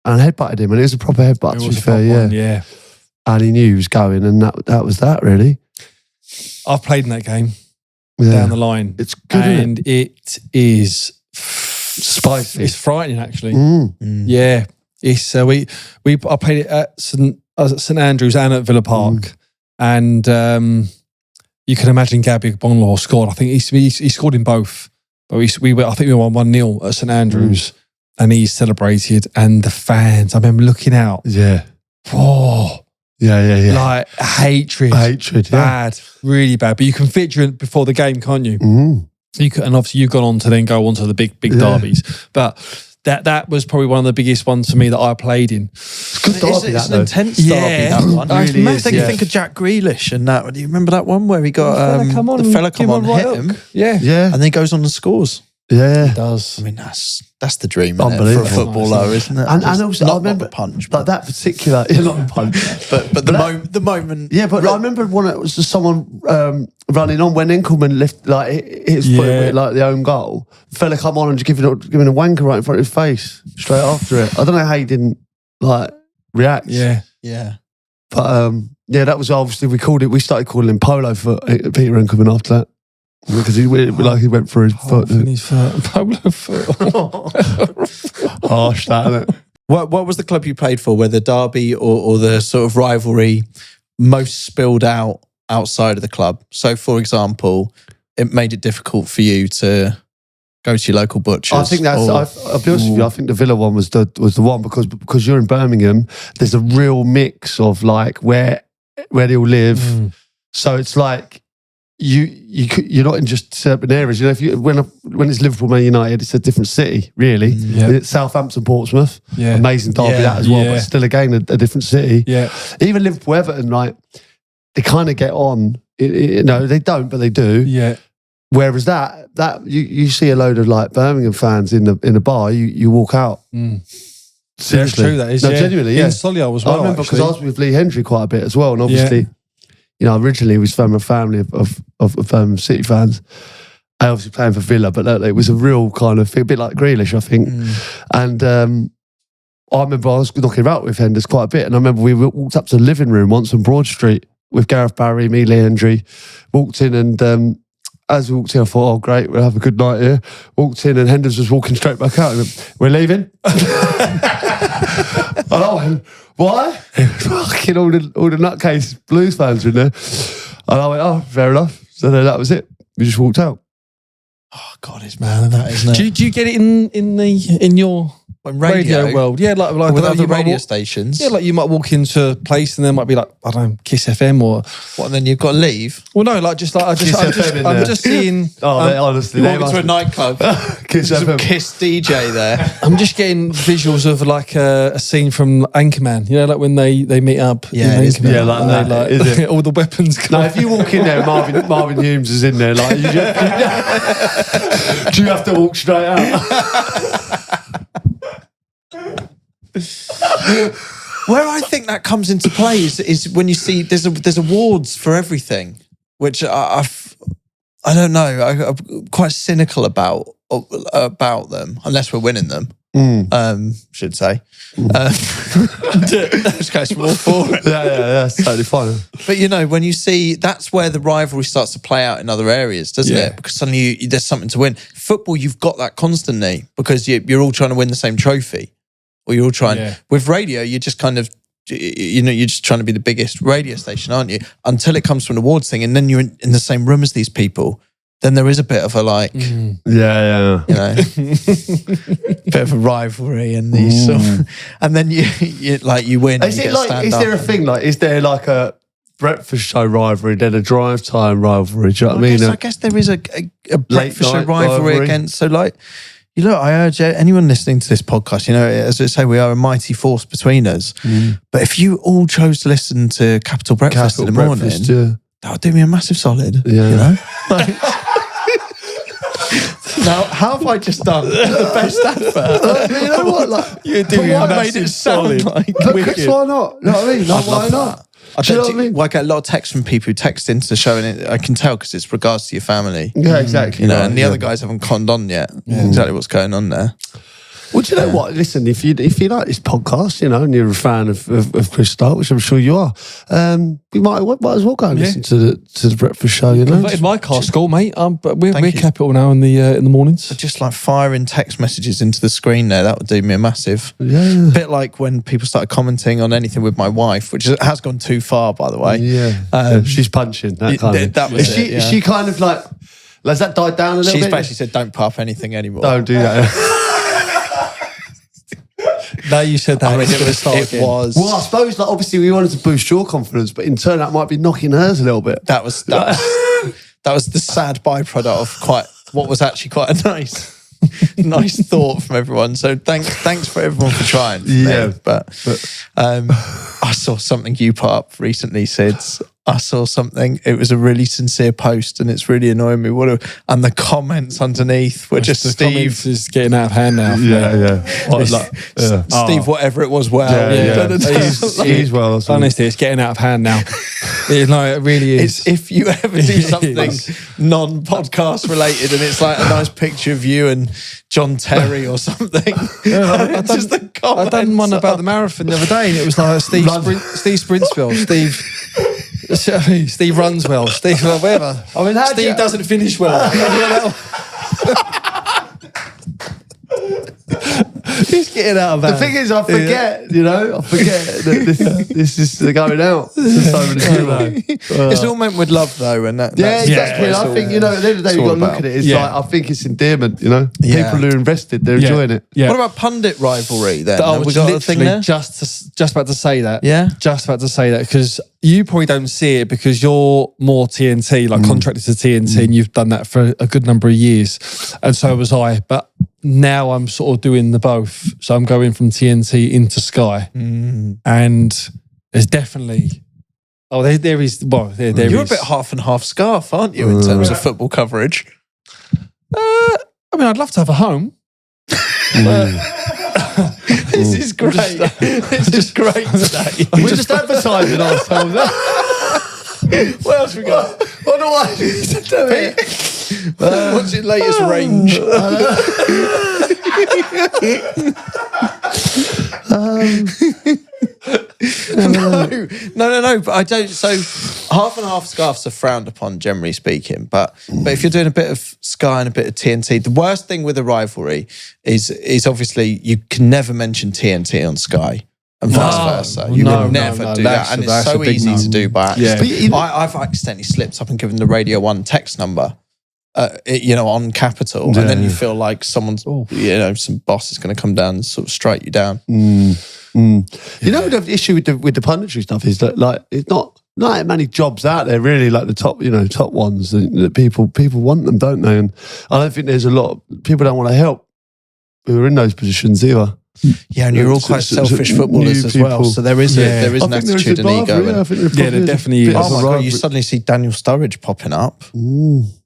And headbutted him, and it was a proper headbutt, to be fair, yeah. And he knew he was going, and that was that, really. I've played in that game Yeah. down the line. It's good, and it is spicy. It's frightening, actually. Mm. Yeah, it's I played it at St Andrews and at Villa Park, and you can imagine Gabby Bonlaw scored. I think he scored in both, but I think we won 1-0 at St Andrews, and he celebrated, and the fans. I remember looking out. Yeah. Oh, yeah. like hatred, bad, really bad. But you can picture it before the game, can't you? Mm. You can, and obviously you've gone on to then go on to the big derbies, but. That was probably one of the biggest ones for me that I played in. It's good derby, it's an intense derby, that one. It really is, You think of Jack Grealish and that. Do you remember that one where he got the fella come on, hit him? Yeah. And then he goes on and scores. Yeah. It does. I mean, that's the dream, isn't it, for a Unbelievable. footballer, isn't it? And also, not I remember the punch, like that particular, not the punch, but the moment. Yeah, but I remember one. It was just someone running on when Enkelman lifted like hit his foot with like the own goal. Fella come on and just giving a wanker right in front of his face straight after it. I don't know how he didn't like react. Yeah. But that was obviously we started calling him Polo for Peter Enkelman after that. Because he went for his foot. Polo foot. Harsh, that, isn't it? What was the club you played for where the derby or the sort of rivalry most spilled out outside of the club? So, for example, it made it difficult for you to go to your local butchers. I think that's. I'll be honest with you. I think the Villa one was the one because you're in Birmingham. There's a real mix of like where they all live. So it's like. You're not in just certain areas. You know, when it's Liverpool, Man United, it's a different city, really. It's Southampton, Portsmouth, amazing derby that as well, but still again a different city. Yeah, even Liverpool, Everton, like they kind of get on. No, they don't, but they do. Yeah. Whereas that you see a load of like Birmingham fans in the bar, you walk out. Seriously, that's true. That is genuinely. In Solihull as well. I remember because I was with Lee Hendry quite a bit as well, and obviously. Originally we was from a family of City fans. I obviously playing for Villa, but it was a real kind of thing, a bit like Grealish, I think. And I remember I was knocking about with Henders quite a bit, and I remember we walked up to the living room once on Broad Street with Gareth Barry, me, Lee Hendry, walked in, and as we walked in, I thought, oh great, we'll have a good night here. Walked in, and Henders was walking straight back out. He went, we're leaving. And I went, why? Fucking all the nutcase Blues fans were in there. And I went, oh, fair enough. So then that was it. We just walked out. Oh God, it's mad that, isn't it? Do you get it in your radio world? Yeah, like with other you might radio walk- stations. Yeah, like you might walk into a place and there might be like, I don't know, Kiss FM or What? And then you've got to leave. well, no, like I'm just seeing. Honestly, You walk into a nightclub. Kiss Some FM. Kiss DJ there. I'm just getting visuals of like a scene from Anchorman. You know, like when they meet up. Yeah, in it's- Anchorman, yeah, like and that, they, is it? all the weapons. Come No, if you walk in there, Marvin Humes is in there. Like, do you have to walk straight out? Where I think that comes into play is when you see there's awards for everything, which I don't know. I'm quite cynical about them, unless we're winning them. Should say. Those guys were all for it. Yeah, that's totally fine. But when you see, that's where the rivalry starts to play out in other areas, doesn't it? Because suddenly there's something to win. Football, you've got that constantly because you're all trying to win the same trophy, or you're all trying. Yeah. With radio, you're just kind of, you're just trying to be the biggest radio station, aren't you? Until it comes to an awards thing, and then you're in the same room as these people. then there is a bit of a like, Yeah. you know, bit of a rivalry and these sort of, and then you win. Is it like? Is there a thing like? Is there like a breakfast show rivalry, then a drive time rivalry? Do you know what I mean? I guess there is a breakfast show rivalry against. So like, you know, I urge anyone listening to this podcast, you know, as I say, we are a mighty force between us. But if you all chose to listen to Capital Breakfast in the morning, that would do me a massive solid. Yeah. You know. Now, how have I just done the best advert? You know what? Like, you do me a massive solid. Like, Chris, why not? You know what I mean? Like, why not? Do you know what I mean? Well, I get a lot of texts from people who text into the show, and I can tell because it's regards to your family. Yeah, exactly. You know, and the other guys haven't conned on yet exactly what's going on there. Well, do you know what? Listen, if you like this podcast, you know, and you're a fan of Chris Stark, which I'm sure you are, we might as well go and listen to the breakfast show. You know, in my car school, mate. But we're you. Capital now in the mornings. Just like firing text messages into the screen there, that would do me a massive. Yeah. A bit like when people started commenting on anything with my wife, which has gone too far, by the way. Yeah, she's punching that kind of. That was is she kind of like? Has that died down a little bit? She's basically said, "Don't put up anything anymore. Don't do that." No, you said that. It was. Well, I suppose like obviously we wanted to boost your confidence, but in turn that might be knocking hers a little bit. That was the sad byproduct of what was actually quite a nice thought from everyone. So thanks for everyone for trying. Yeah, but I saw something you put up recently, Sids. I saw something. It was a really sincere post, and it's really annoying me. And the comments underneath were just Steve is getting out of hand now. Steve, whatever it was. He's well. Honestly, it's getting out of hand now. It really is. If you ever do something non-podcast related, and it's like a nice picture of you and John Terry or something. I done one about the marathon the other day, and it was like Steve sprints well, Steve runs well, Steve whatever. I mean, Steve doesn't finish well. He's getting out of that. The thing is, I forget that this is going out to so many people. It's all meant with love, though, and that's exactly. I think at the end of the day, you've got to look at it. It's like I think it's endearment. You know, people who are invested, they're enjoying it. Yeah. What about pundit rivalry then? I was we got a thing there? just about to say that. Yeah, just about to say that because you probably don't see it because you're more TNT, like contracted to TNT, and you've done that for a good number of years, and so was I. But now I'm sort of doing the both. So I'm going from TNT into Sky. And there's definitely... there is... Well, there You're is. a bit half and half scarf, aren't you, in terms of football coverage? I mean, I'd love to have a home. This is great. It's just great today. We're just advertising ourselves. What else we got? What do I need to do it? What's your latest range? No. But I don't. So half and half scarves are frowned upon, generally speaking. But if you're doing a bit of Sky and a bit of TNT, the worst thing with a rivalry is obviously you can never mention TNT on Sky. And vice versa. You would never do that. And it's so easy to do by accident. I've accidentally slipped up and given the Radio 1 text number, on Capital. And then you feel like someone's, some boss is going to come down and sort of strike you down. You know, the issue with the punditry stuff is that, like, it's not that many jobs out there, really, like the top ones that people want them, don't they? And I don't think there's a lot of people don't want to help who are in those positions either. Yeah, and you're all quite selfish footballers as well. So there is an attitude and ego. There definitely is. Oh my God, you suddenly see Daniel Sturridge popping up.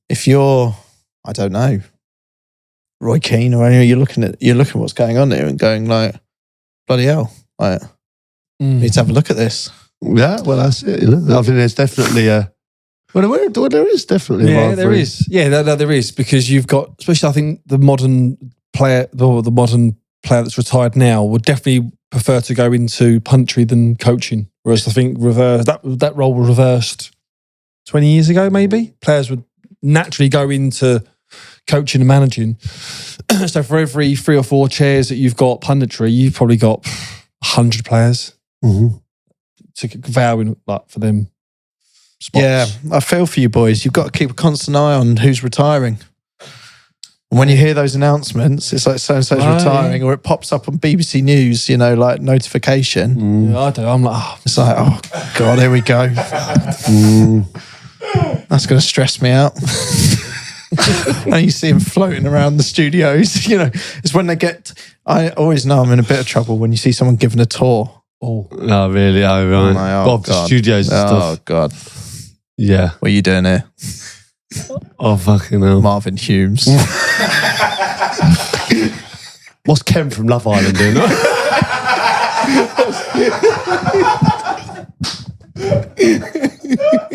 If you're, I don't know, Roy Keane or anyone, you're looking at what's going on here and going like, bloody hell, like, need to have a look at this. Yeah, well, that's it. I think there's definitely there is definitely there is. Yeah, there is because you've got, especially I think the modern player that's retired now would definitely prefer to go into punditry than coaching. Whereas I think that role was reversed 20 years ago, maybe. Players would naturally go into coaching and managing. So for every 3 or 4 chairs that you've got punditry, you've probably got 100 players to vowing for them. spots. Yeah, I feel for you boys. You've got to keep a constant eye on who's retiring. And when you hear those announcements, it's like so-and-so's retiring, or it pops up on BBC News, like notification. Yeah, I do. I'm like, It's like, oh, God, here we go. That's going to stress me out. And you see them floating around the studios. It's when they get... I always know I'm in a bit of trouble when you see someone giving a tour. Oh, really? Oh, right. Like, The studios and stuff. Oh, God. Yeah. What are you doing here? Oh, fucking hell. Marvin Humes. What's Ken from Love Island doing?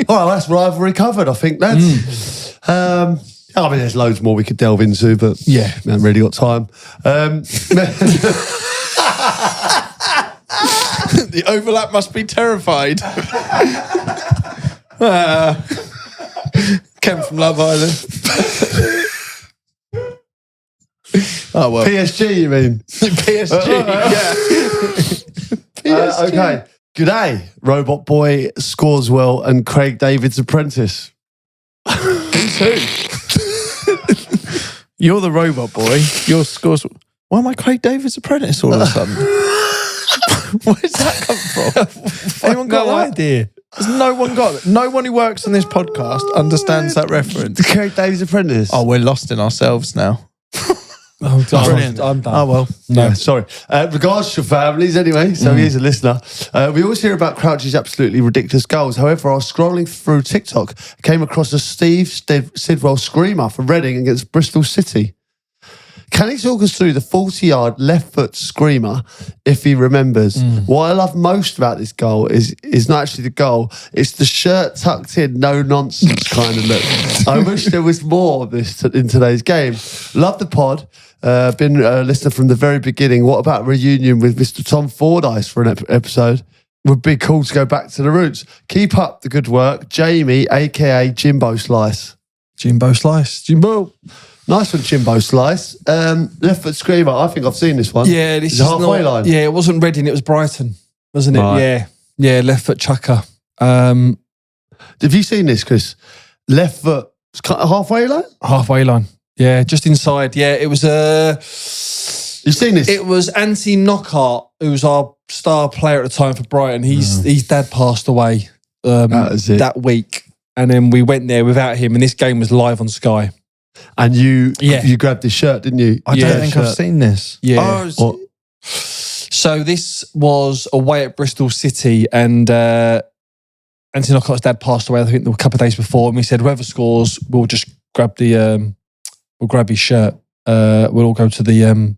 All right, that's rivalry covered, I think, lads. I mean, there's loads more we could delve into, but we haven't really got time. The overlap must be terrified. Ken from Love Island. Oh, well. PSG, you mean? PSG, yeah. PSG. Okay. G'day, Robot Boy, Scoreswell, and Craig David's apprentice. Who's who? You're the Robot Boy. You're Scoreswell. Why am I Craig David's apprentice all of a sudden? Where does that come from? Anyone got that idea? No one got it. No one who works on this podcast understands that reference. Craig David's apprentice. Oh, we're lost in ourselves now. Oh, Brilliant. I'm done. Oh, well. No, yeah, sorry. Regards to your families, anyway. So he's a listener. We always hear about Crouchy's absolutely ridiculous goals. However, I was scrolling through TikTok, came across a Sidwell screamer for Reading against Bristol City. Can he talk us through the 40-yard left foot screamer if he remembers? What I love most about this goal is not actually the goal, it's the shirt tucked in, no nonsense kind of look. I wish there was more of this in today's game. Love the pod. Been a listener from the very beginning. What about a reunion with Mr. Tom Fordyce for an episode? Would be cool to go back to the roots. Keep up the good work. Jamie, a.k.a. Jimbo Slice. Jimbo Slice. Jimbo. Nice one, Jimbo Slice. Left foot screamer. I think I've seen this one. Yeah, this is halfway line. Yeah, it wasn't Reading, it was Brighton, wasn't it? Right. Yeah, left foot chucker. Have you seen this, Chris? Left foot halfway line? Halfway line. Yeah, just inside. Yeah, it was You've seen this? It was Anthony Knockhart, who was our star player at the time for Brighton. His dad passed away that week. And then we went there without him, and this game was live on Sky. And you grabbed his shirt, didn't you? I don't think I've seen this. Yeah. So this was away at Bristol City, and Anthony Knockhart's dad passed away, I think, a couple of days before, and we said, whoever scores, we'll just grab we'll grab his shirt. We'll all go to the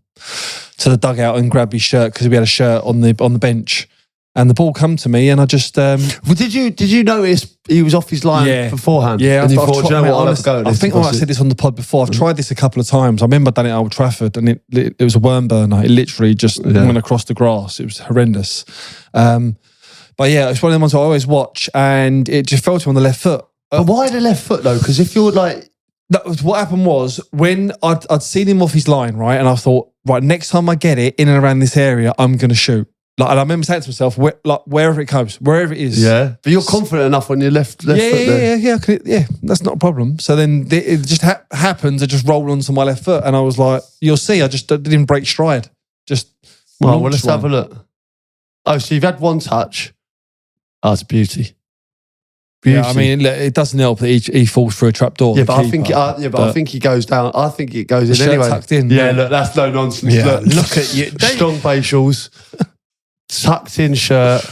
dugout and grab his shirt because we had a shirt on the bench. And the ball come to me, and I just. Well, did you notice he was off his line beforehand? Yeah, and you thought, you know what, I'll have a go at this. I think I might have said this on the pod before. I've tried this a couple of times. I remember I'd done it at Old Trafford, and it was a worm burner. It literally just went across the grass. It was horrendous. But yeah, it's one of the ones I always watch, and it just fell to me on the left foot. But why the left foot though? Because if you're like. What happened was when I'd seen him off his line, right, and I thought, right, next time I get it in and around this area, I'm going to shoot. Like, and I remember saying to myself, wherever it comes, wherever it is. Yeah, but you're confident enough on your left foot there. Yeah, that's not a problem. So then it just happened to just roll onto my left foot, and I was like, you'll see, I didn't break stride. Well, let's have a look. Oh, so you've had one touch. Oh, it's beauty. Yeah, I mean, it doesn't help that he falls through a trapdoor. Yeah, but I think he goes down. I think it goes in anyway. Tucked in. Yeah, look, that's no nonsense. Yeah, look at you. Strong facials, tucked in shirt,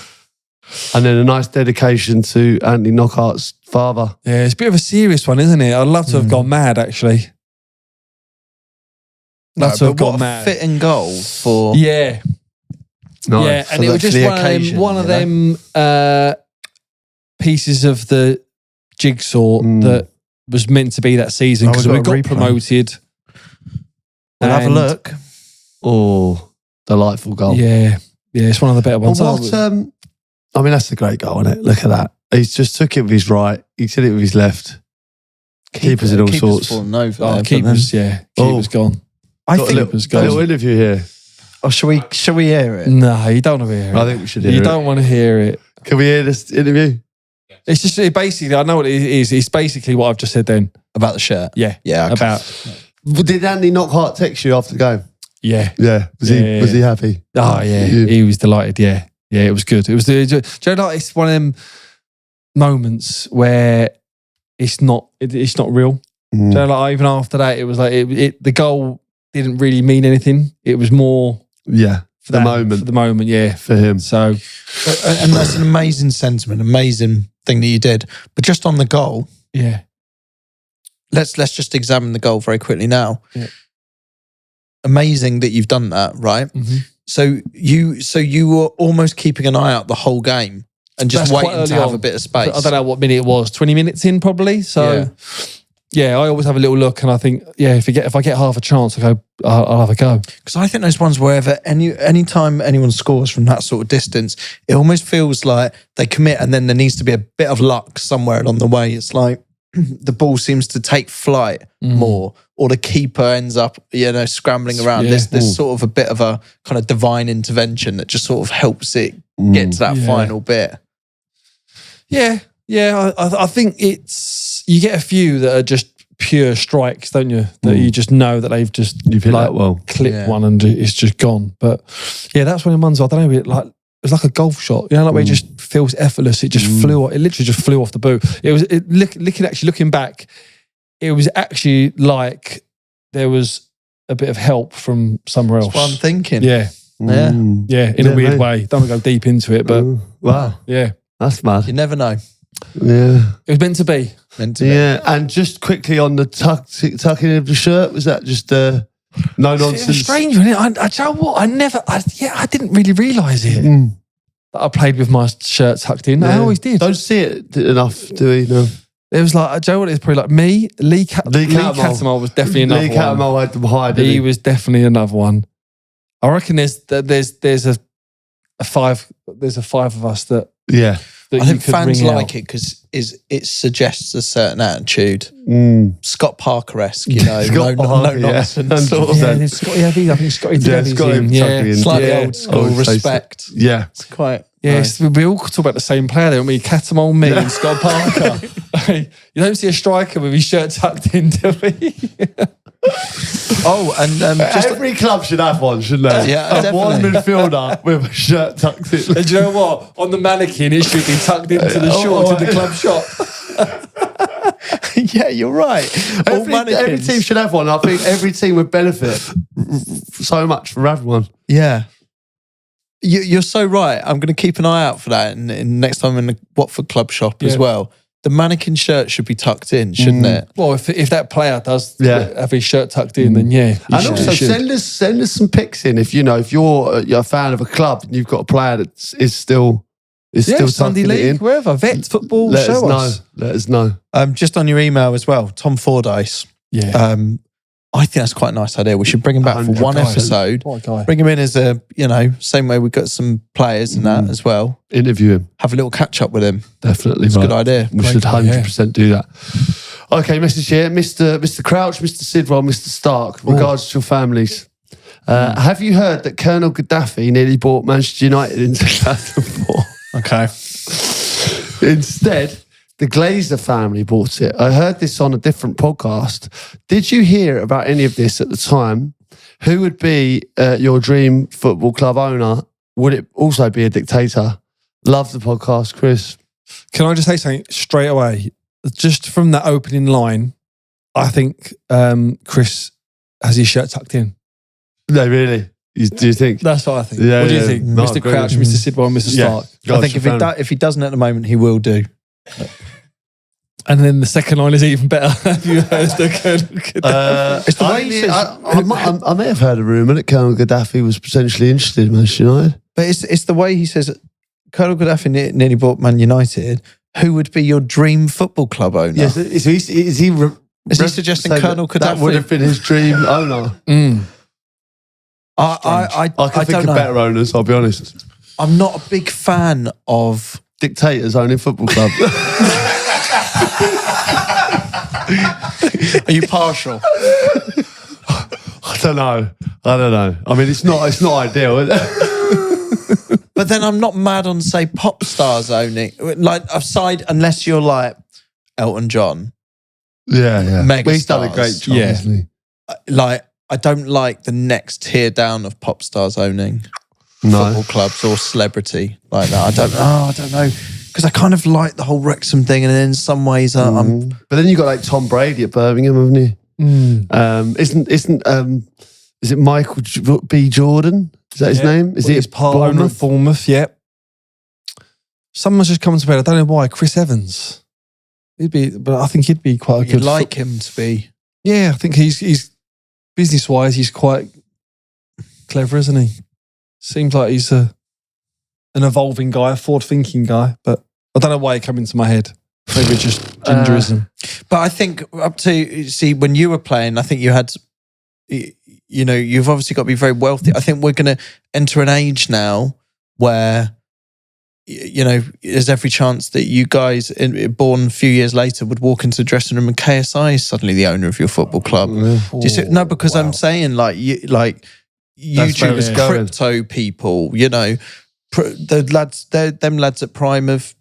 and then a nice dedication to Anthony Knockhart's father. Yeah, it's a bit of a serious one, isn't it? I'd love to have gone mad, actually. Love to have gone mad. Fitting goal for. Yeah. Nice. Yeah, and it was just one of them pieces of the jigsaw that was meant to be that season because we got promoted. We'll have a look. Oh, delightful goal. Yeah, it's one of the better ones. I mean, that's a great goal, isn't it? Look at that. He's just took it with his right. He did it with his left. Keepers in all sorts. Keeper's gone. I think a little interview here. Oh, shall we hear it? No, you don't want to hear it. I think we should hear it. You don't want to hear it. Can we hear this interview? Yes. It's just basically, I know what it is. It's basically what I've just said then. About the shirt? Yeah. Yeah. Okay. Did Andy Knockhart text you after the game? Yeah. Yeah. Was he happy? Oh, yeah. He was delighted. Yeah. Yeah, it was good. It was, do you know, like, it's one of them moments where it's not real. So like, even after that, it was like, the goal didn't really mean anything. It was more... Yeah. For the moment, yeah. For him. So... And that's an amazing sentiment, amazing thing that you did. But just on the goal... Yeah. Let's just examine the goal very quickly now. Yeah. Amazing that you've done that, right? Mm-hmm. So you were almost keeping an eye out the whole game and just waiting to have a bit of space. I don't know what minute it was, 20 minutes in probably. So yeah, I always have a little look, and I think, if I get half a chance, I'll have a go. Because I think those ones wherever any time anyone scores from that sort of distance, it almost feels like they commit, and then there needs to be a bit of luck somewhere along the way. It's like the ball seems to take flight more, or the keeper ends up, scrambling around. Yeah. There's sort of a bit of a kind of divine intervention that just sort of helps it get to that final bit. Yeah, I think you get a few that are just pure strikes, don't you? That you just know that they've just You've hit that well. clipped one and it's just gone. But yeah, that's when the ones, I don't know, it's like a golf shot, where it just feels effortless. It just flew. It literally just flew off the boot. Looking back, it was actually like there was a bit of help from somewhere else. That's what I'm thinking. Yeah, in a weird way. Don't want to go deep into it, but wow, yeah, that's mad. You never know. Yeah, it was meant to be. Yeah, and just quickly on the tucking of the shirt, was that just no nonsense? It was strange, wasn't it? I tell you what, I didn't really realise it. That I played with my shirt tucked in. I always did. Don't see it enough, do we? No. It was like, do you know what? It's probably like me, Lee Catamol was definitely another one. Lee Catamol had them high, didn't he was definitely another one. I reckon there's a five of us that I think fans like it because it suggests a certain attitude. Scott Parker-esque, no nonsense. I think Scotty Devy's slightly old school, respect. Yeah. It's quite... Yes, we all talk about the same player, don't we? Catamol, me, and Scott Parker. You don't see a striker with his shirt tucked in, do we? Every club should have one, shouldn't they? Yeah, one midfielder with a shirt tucked in. And do you know what? On the mannequin, it should be tucked into the shorts in the club shop. Yeah, you're right. Every team should have one. I think every team would benefit so much for having one. Yeah. You're so right. I'm going to keep an eye out for that in next time in the Watford club shop as well. The mannequin shirt should be tucked in, shouldn't it? Well, if that player does have his shirt tucked in, then And also send us some pics in if you're a fan of a club and you've got a player that is still Sunday tucking League, it in. wherever, Vets Football, Let us know. Just on your email as well, Tom Fordyce. Yeah. I think that's quite a nice idea. We should bring him back for one episode. What a guy. Bring him in as a, same way we've got some players and that as well. Interview him. Have a little catch up with him. Definitely. It's a good idea. We should 100% do that. Okay, message here. Mr. Crouch, Mr. Sidwell, Mr. Stark, regards to your families. Have you heard that Colonel Gaddafi nearly brought Manchester United into 2004? Okay. Instead, the Glazer family bought it. I heard this on a different podcast. Did you hear about any of this at the time? Who would be your dream football club owner? Would it also be a dictator? Love the podcast, Chris. Can I just say something straight away? Just from that opening line, I think Chris has his shirt tucked in. No, really? Do you think? That's what I think. Yeah, what do you think? No, Mr. Crouch, Mr. Sidwell, and Mr. Stark? I think if he doesn't at the moment, he will do. And then the second line is even better. Have you heard the Colonel It's the way he says... I may have heard a rumour that Colonel Gaddafi was potentially interested in Manchester United. But it's the way he says, Colonel Gaddafi nearly bought Man United. Who would be your dream football club owner? Yes, is he suggesting Colonel Gaddafi? That would have been his dream owner. I can think of better owners, I'll be honest. I'm not a big fan of... dictators owning football clubs. Are you partial? I don't know. I mean, it's not ideal, is it? But then I'm not mad on, say, pop stars owning. Like, aside, unless you're like Elton John. Yeah. Mega He's done a great job, hasn't he? Like, I don't like the next tier down of pop stars owning football clubs or celebrity like that. I don't know. Because I kind of like the whole Wrexham thing, and in some ways I'm... But then you got like Tom Brady at Birmingham, haven't you? Is it Michael B. Jordan? Is that his name? Is he part owner of Bournemouth? Yeah. Someone's just come to bed. I don't know why. Chris Evans. But I think he'd be quite a good. You'd like him to be. Yeah, I think he's business wise, he's quite clever, isn't he? Seems like he's an evolving guy, a forward thinking guy. But I don't know why it came into my head. Maybe it's just gingerism. But I think when you were playing, I think you had, you've obviously got to be very wealthy. I think we're going to enter an age now where, there's every chance that you guys, born a few years later, would walk into the dressing room and KSI is suddenly the owner of your football club. Do you see? No, because I'm saying YouTube, crypto people, the lads, them lads at Prime have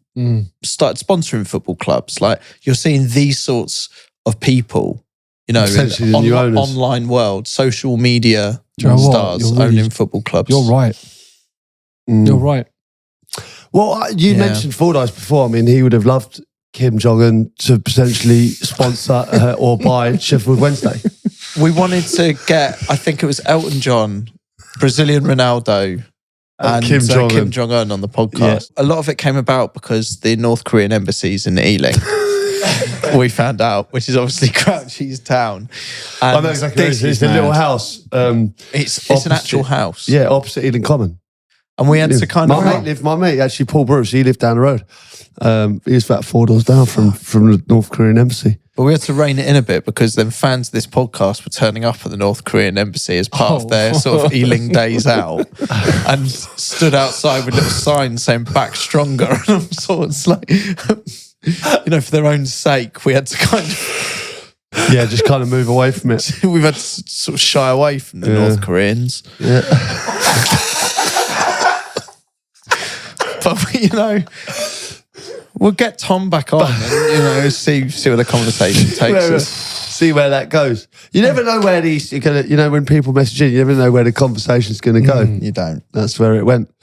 started sponsoring football clubs. Like, you're seeing these sorts of people, in the online world, social media stars owning football clubs. You're right. You're right. Well, you mentioned Fordyce before. I mean, he would have loved Kim Jong-un to potentially sponsor or buy Sheffield Wednesday. We wanted to get, I think it was Elton John, Brazilian Ronaldo, and Kim Jong-un on the podcast. Yeah. A lot of it came about because the North Korean embassy's in Ealing. We found out, which is obviously Crouchy's town. And I know exactly. It's a little house. It's an actual house. Yeah, opposite Ealing Common. And we had to kind of... My mate, actually, Paul Bruce, he lived down the road. He was about 4 doors down from the North Korean embassy. But we had to rein it in a bit because then fans of this podcast were turning up at the North Korean embassy as part of their sort of Ealing days out and stood outside with little signs saying "back stronger." And I'm sort of like, for their own sake, we had to kind of... Yeah, just kind of move away from it. We've had to sort of shy away from the North Koreans. Yeah. But, we'll get Tom back on and, see where the conversation takes us. See where that goes. You never know where these, when people message in, you never know where the conversation's going to go. You don't. That's where it went.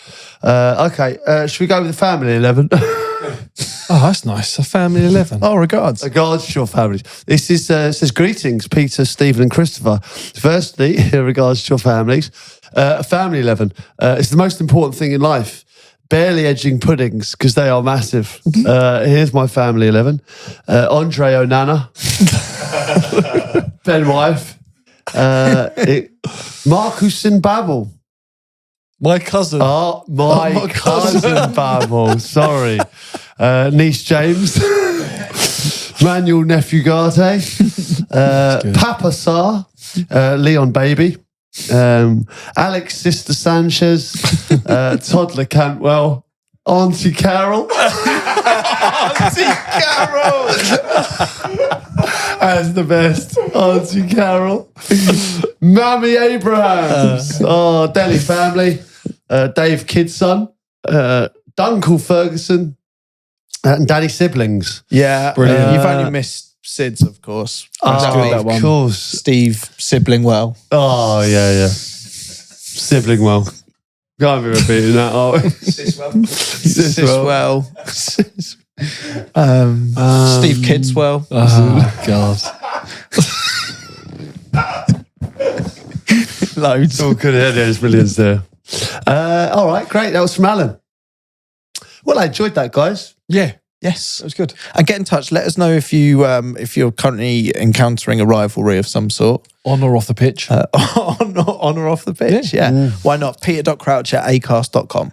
Okay, should we go with the family 11? Oh, that's nice. A family 11. Oh, regards. Regards to your families. This is says greetings, Peter, Stephen and Christopher. Firstly, regards to your families. Family 11. It's the most important thing in life. Barely edging puddings because they are massive. Here's my family 11. Andre Onana. Ben Wife. Marcus and Babel. My cousin. Oh, my cousin Babel. Sorry. Niece James. Manuel Nephew Garte. Papa Sar. Leon Baby. Alex Sister Sanchez, Toddler Cantwell, Auntie Carol, Auntie Carol, as the best, Auntie Carol, Mammy Abrahams, Delhi family, Dave Kidson, Duncle Ferguson, and Daddy siblings. Yeah, brilliant. You've only missed Sid's, of course. Of course. Steve Siblingwell. Oh, yeah. Siblingwell. Can't be repeating that, are we? Siswell. Steve Kidswell. Oh, God. Loads. Oh, good. Yeah, there's millions there. All right, great. That was from Alan. Well, I enjoyed that, guys. Yeah. Yes, that was good. And get in touch. Let us know if you're currently encountering a rivalry of some sort, on or off the pitch. On or off the pitch. Yeah. Why not? Peter.crouch@acast.com.